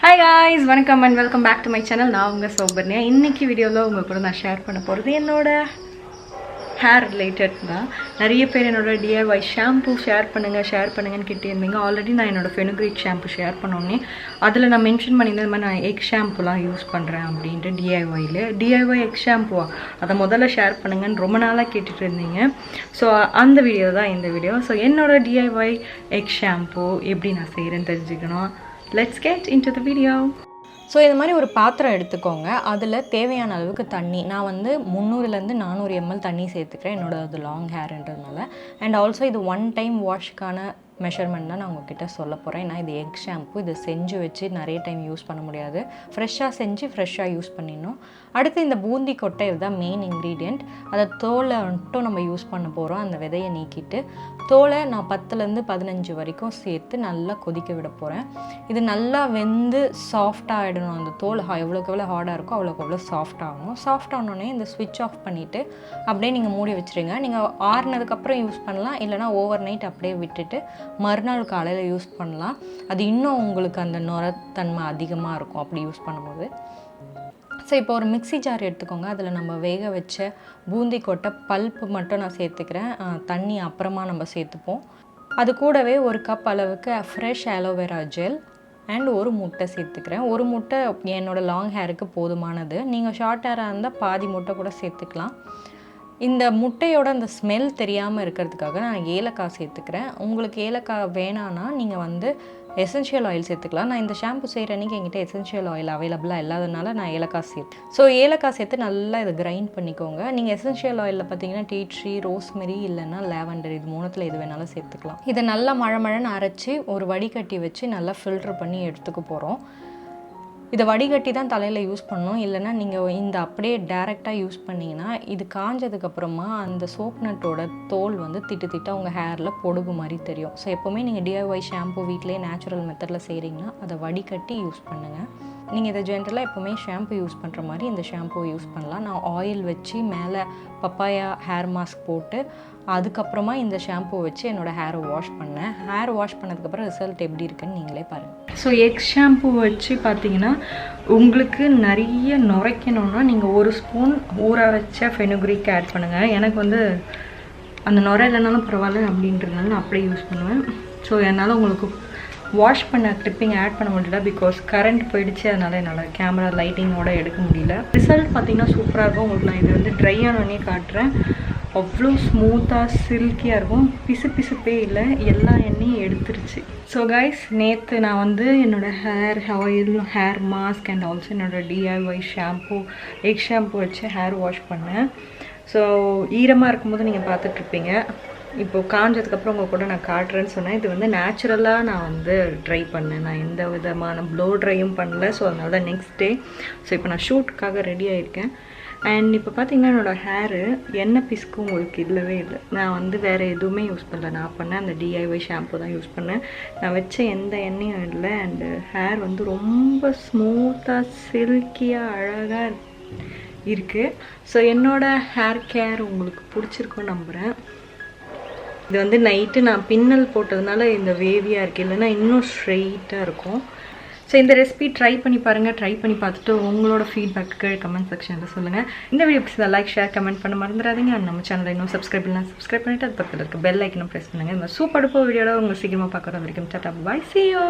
Hi guys, welcome and welcome back to my channel. நான் உங்க சௌபர்ணியா. இன்னைக்கு வீடியோல உங்க கூட நான் ஷேர் பண்ண போறது என்னோட hair related தான். நிறைய பேர் என்னோட DIY shampoo ஷேர் பண்ணுங்கன்னு கேட்டிருந்தீங்க. ஆல்ரெடி நான் என்னோட fenugreek shampoo ஷேர் பண்ணோனே அதுல நான் மென்ஷன் பண்ணியிருந்த மாதிரி நான் egg shampooலாம் யூஸ் பண்றேன் அப்படினு DIY egg shampoo அத முதல்ல ஷேர் பண்ணுங்கன்னு ரொம்ப நாளா கேட்டிட்டு இருந்தீங்க. சோ அந்த வீடியோ தான் இந்த வீடியோ. சோ என்னோட DIY egg shampoo எப்படி நான் செய்றேன்னு தெரிஞ்சுக்கணும். Let's get into the video. So இது மாதிரி ஒரு பாத்திரம் எடுத்துக்கோங்க. அதில் தேவையான அளவுக்கு தண்ணி, நான் வந்து 300 400 ml தண்ணி சேர்த்துக்கிறேன். என்னோட அது லாங் ஹேர்ன்றதுனால. அண்ட் ஆல்சோ இது 1 டைம் வாஷ்க்கான மெஷர்மெண்ட் தான் நான் உங்ககிட்ட சொல்ல போகிறேன். ஏன்னா இது எக் ஷாம்பு, இதை செஞ்சு வச்சு நிறைய டைம் யூஸ் பண்ண முடியாது. ஃப்ரெஷ்ஷாக செஞ்சு ஃப்ரெஷ்ஷாக யூஸ் பண்ணிடணும். அடுத்து இந்த பூந்தி கொட்டை இதுதான் மெயின் இன்க்ரீடியண்ட். அதை தோலை மட்டும் நம்ம யூஸ் பண்ண போகிறோம். அந்த விதையை நீக்கிட்டு தோலை நான் 10 15 வரைக்கும் சேர்த்து நல்லா கொதிக்க விட போகிறேன். இது நல்லா வெந்து சாஃப்டாக ஆகிடணும். அந்த தோல் எவ்வளோக்கு எவ்வளோ ஹார்டாக இருக்கோ அவ்வளோக்கு எவ்வளோ சாஃப்ட் ஆகணும். சாஃப்ட் ஆனோடனே இந்த ஸ்விட்ச் ஆஃப் பண்ணிவிட்டு அப்படியே நீங்கள் மூடி வச்சுருங்க. நீங்கள் ஆறுனதுக்கப்புறம் யூஸ் பண்ணலாம், இல்லைனா ஓவர் நைட் அப்படியே விட்டுட்டு மறுநாள் காலையில் யூஸ் பண்ணலாம். அது இன்னும் உங்களுக்கு அந்த நுரத்தன்மை அதிகமாக இருக்கும் அப்படி யூஸ் பண்ணும்போது. ஸோ இப்போ ஒரு மிக்ஸி ஜார் எடுத்துக்கோங்க. அதில் நம்ம வேக வச்ச பூந்தி கொட்டை பல்ப்பு மட்டும் நான் சேர்த்துக்கிறேன். தண்ணி அப்புறமா நம்ம சேர்த்துப்போம். அது கூடவே 1 கப் அளவுக்கு ஃப்ரெஷ் ஆலோவேரா ஜெல் அண்ட் ஒரு முட்டை சேர்த்துக்கிறேன். ஒரு முட்டை என்னோடய லாங் ஹேருக்கு போதுமானது. நீங்கள் ஷார்ட் ஹேராக இருந்தால் பாதி முட்டை கூட சேர்த்துக்கலாம். இந்த முட்டையோட அந்த ஸ்மெல் தெரியாமல் இருக்கிறதுக்காக நான் ஏலக்காய் சேர்த்துக்கிறேன். உங்களுக்கு ஏலக்காய் வேணான்னா நீங்கள் வந்து எசென்ஷியல் ஆயில் சேர்த்துக்கலாம். நான் இந்த ஷாம்பு செய்கிற அன்றைக்கி என்கிட்ட எசென்ஷியல் ஆயில் அவைலபிளாக இல்லாதனால நான் ஏலக்காய் சேர்த்து ஏலக்காய் சேர்த்து நல்லா இதை கிரைண்ட் பண்ணிக்கோங்க. நீங்கள் எசென்ஷியல் ஆயிலில் பார்த்தீங்கன்னா டீ ட்ரீ, ரோஸ்மெரி இல்லைன்னா லேவண்டர், இது 3ல் எது வேணாலும் சேர்த்துக்கலாம். இதை நல்லா மழன்னு அரைச்சி ஒரு வடிகட்டி வச்சு நல்லா ஃபில்டர் பண்ணி எடுத்துக்க போகிறோம். இதை வடிகட்டி தான் தலையில் யூஸ் பண்ணணும், இல்லைனா நீங்கள் இந்த அப்படியே டேரெக்டாக யூஸ் பண்ணிங்கன்னா இது காஞ்சதுக்கப்புறமா அந்த சோப் நட்டோட தோல் வந்து திட்டாக உங்கள் ஹேரில் பொடுகு மாதிரி தெரியும். ஸோ எப்போவுமே நீங்கள் DIY ஷாம்பு வீட்டிலே நேச்சுரல் மெத்தடில் செய்கிறீங்கன்னா அதை வடிகட்டி யூஸ் பண்ணுங்கள். நீங்கள் இதை ஜென்ரலாக எப்போவுமே ஷாம்பு யூஸ் பண்ணுற மாதிரி இந்த ஷாம்பு யூஸ் பண்ணலாம். நான் ஆயில் வச்சு மேலே பப்பாயா ஹேர் மாஸ்க் போட்டு அதுக்கப்புறமா இந்த ஷாம்பு வச்சு என்னோடய ஹேரை வாஷ் பண்ணேன். ஹேர் வாஷ் பண்ணதுக்கப்புறம் ரிசல்ட் எப்படி இருக்குன்னு நீங்களே பாருங்கள். ஸோ எக் ஷாம்பு வச்சு பார்த்தீங்கன்னா உங்களுக்கு நிறைய நுரைக்கணுன்னா நீங்கள் 1 ஸ்பூன் ஊற வச்ச ஃபெனுக்ரிக் ஆட் பண்ணுங்கள். எனக்கு வந்து அந்த நுரை இல்லைனாலும் பரவாயில்ல அப்படின்றதுனால நான் அப்படியே யூஸ் பண்ணுவேன். ஸோ என்னால் உங்களுக்கு வாஷ் பண்ண கிளிப்பிங் ஆட் பண்ண முடியல, பிகாஸ் கரண்ட் போயிடுச்சு. அதனால் என்னால் கேமரா லைட்டிங்கோட எடுக்க முடியல. ரிசல்ட் பார்த்தீங்கன்னா சூப்பராக இருக்கும். உங்களுக்கு நான் இது வந்து ட்ரை ஆனோடனே காட்டுறேன். அவ்வளோ ஸ்மூத்தாக சில்கியாக இருக்கும். பிசுப்பே இல்லை, எல்லா எண்ணெயும் எடுத்துருச்சு. ஸோ கைஸ், நேற்று நான் வந்து என்னோடய hair oil, hair mask and also என்னோடய DIY ஷாம்பு எக் ஷாம்பு வச்சு ஹேர் வாஷ் பண்ணேன். ஸோ ஈரமாக இருக்கும்போது நீங்கள் பார்த்துட்ருப்பீங்க. இப்போது காஞ்சதுக்கப்புறம் உங்கள் கூட நான் காட்டுறேன்னு சொன்னேன். இது வந்து நேச்சுரலாக நான் வந்து ட்ரை பண்ணேன். நான் எந்த விதமான ப்ளோ ட்ரையும் பண்ணல. ஸோ அதனால தான் நெக்ஸ்ட் டே. ஸோ இப்போ நான் ஷூட்டுக்காக ரெடி ஆகிருக்கேன். அண்ட் இப்போ பார்த்தீங்கன்னா என்னோடய ஹேரு எண்ணெய் பிஸ்க்கும் உங்களுக்கு இல்லவே இல்லை. நான் வந்து வேறு எதுவுமே யூஸ் பண்ணல. நான் பண்ணேன் அந்த DIY ஷாம்பு தான் யூஸ் பண்ணேன். நான் வச்ச எந்த எண்ணெயும் இல்லை. அண்டு ஹேர் வந்து ரொம்ப ஸ்மூத்தாக சில்கியாக அழகாக இருக்குது. ஸோ என்னோடய ஹேர் கேர் உங்களுக்கு பிடிச்சிருக்குன்னு நம்புகிறேன். இது வந்து நைட்டு நான் பின்னல் போட்டதுனால இந்த வேவியாக இருக்குது, இல்லைன்னா இன்னும் ஸ்ட்ரெயிட்டாக இருக்கும். ஸோ இந்த ரெசிபி ட்ரை பண்ணி பாருங்கள். ட்ரை பண்ணி பார்த்துட்டு உங்களோட ஃபீட்பேக்கு கமெண்ட் செக்ஷனில் சொல்லுங்கள். இந்த வீடியோ பிடிச்சதா லைக், ஷேர், கமெண்ட் பண்ண மறந்துடாதீங்க. நம்ம சேனலை இன்னும் சப்ஸ்கிரைப் பண்ணலாம். சப்ஸ்கிரைப் பண்ணிவிட்டு அது பக்கத்தில் இருக்க பெல் ஐக்கனும் ப்ரெஸ் பண்ணுங்கள். இந்த சூப்பர் வீடியோட உங்களை சீக்கிரமாக பார்க்குற வரைக்கும் டாடா, பை, see you.